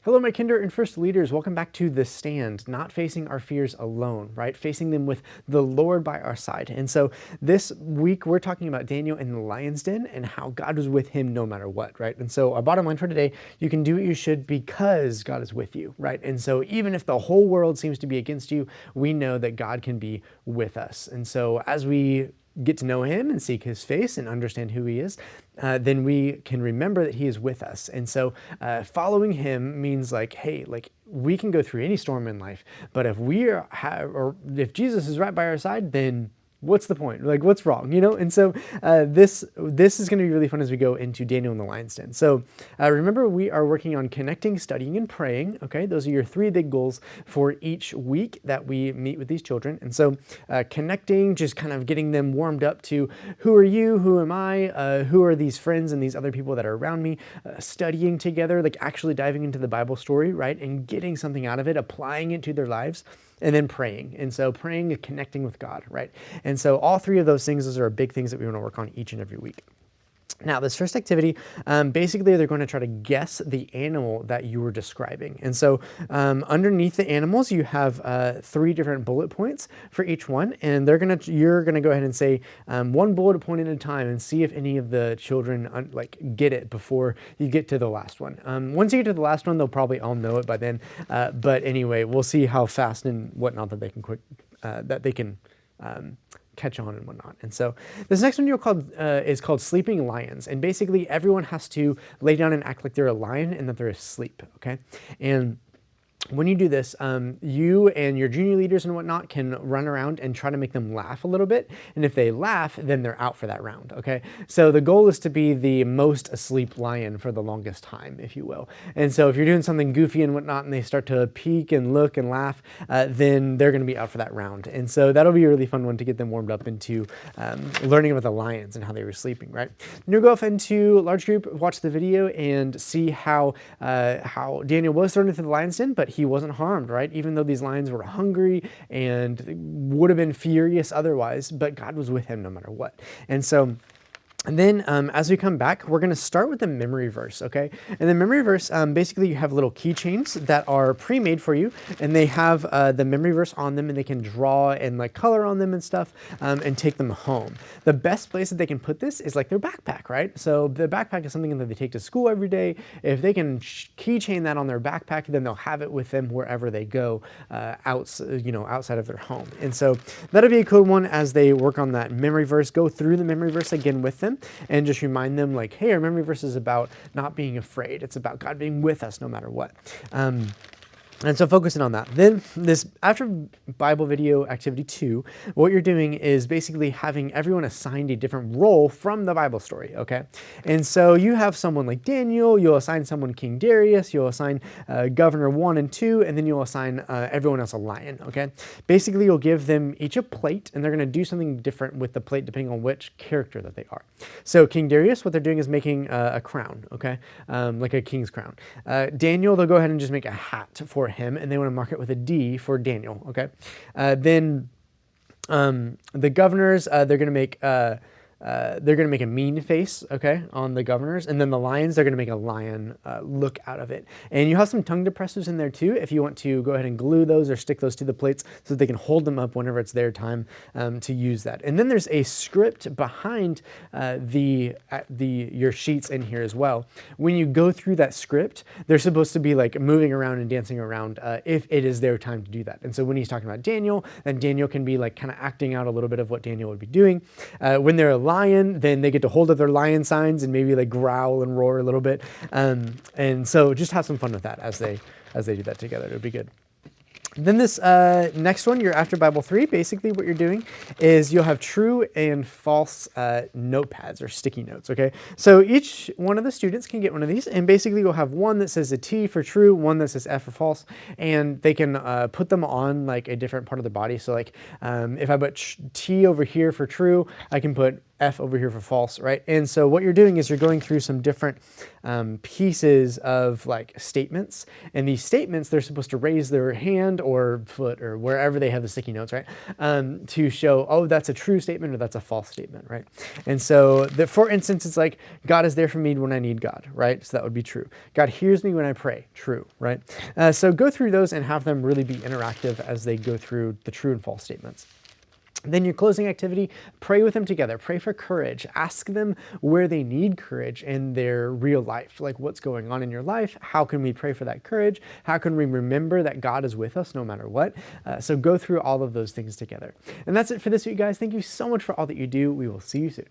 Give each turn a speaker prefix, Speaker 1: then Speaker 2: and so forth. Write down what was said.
Speaker 1: Hello, my kinder and first leaders. Welcome back to The Stand, not facing our fears alone, right? Facing them with the Lord by our side. And so this week, we're talking about Daniel in the lion's den and how God was with him no matter what, right? And so our bottom line for today, you can do what you should because God is with you, right? And so even if the whole world seems to be against you, we know that God can be with us. And so as we get to know him and seek his face and understand who he is, then we can remember that he is with us. And so following him means like, hey, like we can go through any storm in life, but if or if Jesus is right by our side, then what's the point? Like, what's wrong, you know? And so this is going to be really fun as we go into Daniel in the lion's den. So remember, we are working on connecting, studying, and praying. Okay, those are your three big goals for each week that we meet with these children. And so connecting, just kind of getting them warmed up to who are you, who am I, who are these friends and these other people that are around me, studying together, like actually diving into the Bible story, right, and getting something out of it, applying it to their lives. And then praying. And so praying and connecting with God, right? And so all three of those things, those are big things that we want to work on each and every week. Now, this first activity, basically they're going to try to guess the animal that you were describing. And so underneath the animals, you have three different bullet points for each one. And you're going to go ahead and say one bullet point at a time and see if any of the children get it before you get to the last one. Once you get to the last one, they'll probably all know it by then. But anyway, we'll see how fast and whatnot that they can catch on and whatnot. And so this next one is called Sleeping Lions. And basically everyone has to lay down and act like they're a lion and that they're asleep, okay? And when you do this, you and your junior leaders and whatnot can run around and try to make them laugh a little bit. And if they laugh, then they're out for that round, okay? So the goal is to be the most asleep lion for the longest time, if you will. And so if you're doing something goofy and whatnot and they start to peek and look and laugh, then they're gonna be out for that round. And so that'll be a really fun one to get them warmed up into learning about the lions and how they were sleeping, right? Then you'll go off into a large group, watch the video and see how Daniel was thrown into the lion's den, but he wasn't harmed, right? Even though these lions were hungry and would have been furious otherwise, but God was with him no matter what. And then as we come back, we're going to start with the memory verse, okay? And the memory verse, basically you have little keychains that are pre-made for you, and they have the memory verse on them, and they can draw and like color on them and stuff, and take them home. The best place that they can put this is like their backpack, right? So the backpack is something that they take to school every day. If they can keychain that on their backpack, then they'll have it with them wherever they go outside of their home. And so that'll be a cool one as they work on that memory verse, go through the memory verse again with them, and just remind them like, hey, our memory verse is about not being afraid. It's about God being with us no matter what. And so focusing on that. Then after Bible video activity 2, what you're doing is basically having everyone assigned a different role from the Bible story, okay? And so you have someone like Daniel, you'll assign someone King Darius, you'll assign Governor 1 and 2, and then you'll assign everyone else a lion, okay? Basically, you'll give them each a plate, and they're gonna do something different with the plate depending on which character that they are. So King Darius, what they're doing is making a crown, okay? Like a king's crown. Daniel, they'll go ahead and just make a hat for him, and they want to mark it with a D for Daniel, okay? Then the governors, they're going to make a mean face, okay, on the governors, and then the lions, they're going to make a lion look out of it. And you have some tongue depressors in there too, if you want to go ahead and glue those or stick those to the plates so that they can hold them up whenever it's their time to use that. And then there's a script behind your sheets in here as well. When you go through that script, they're supposed to be like moving around and dancing around if it is their time to do that. And so when he's talking about Daniel, then Daniel can be like kind of acting out a little bit of what Daniel would be doing. When they're lion, then they get to hold up their lion signs and maybe like growl and roar a little bit. And so just have some fun with that as they do that together. It'll be good. Then this next one, your After Bible 3, basically what you're doing is you'll have true and false notepads or sticky notes, okay? So each one of the students can get one of these, and basically you'll have one that says a T for true, one that says F for false, and they can put them on like a different part of the body. So like if I put T over here for true, I can put F over here for false, right? And so what you're doing is you're going through some different pieces of like statements, and these statements, they're supposed to raise their hand or foot or wherever they have the sticky notes, right? To show, oh, that's a true statement or that's a false statement, right? And so for instance, it's like, God is there for me when I need God, right? So that would be true. God hears me when I pray, true, right? So go through those and have them really be interactive as they go through the true and false statements. Then your closing activity, pray with them together. Pray for courage. Ask them where they need courage in their real life, like what's going on in your life. How can we pray for that courage? How can we remember that God is with us no matter what? So go through all of those things together. And that's it for this week, guys. Thank you so much for all that you do. We will see you soon.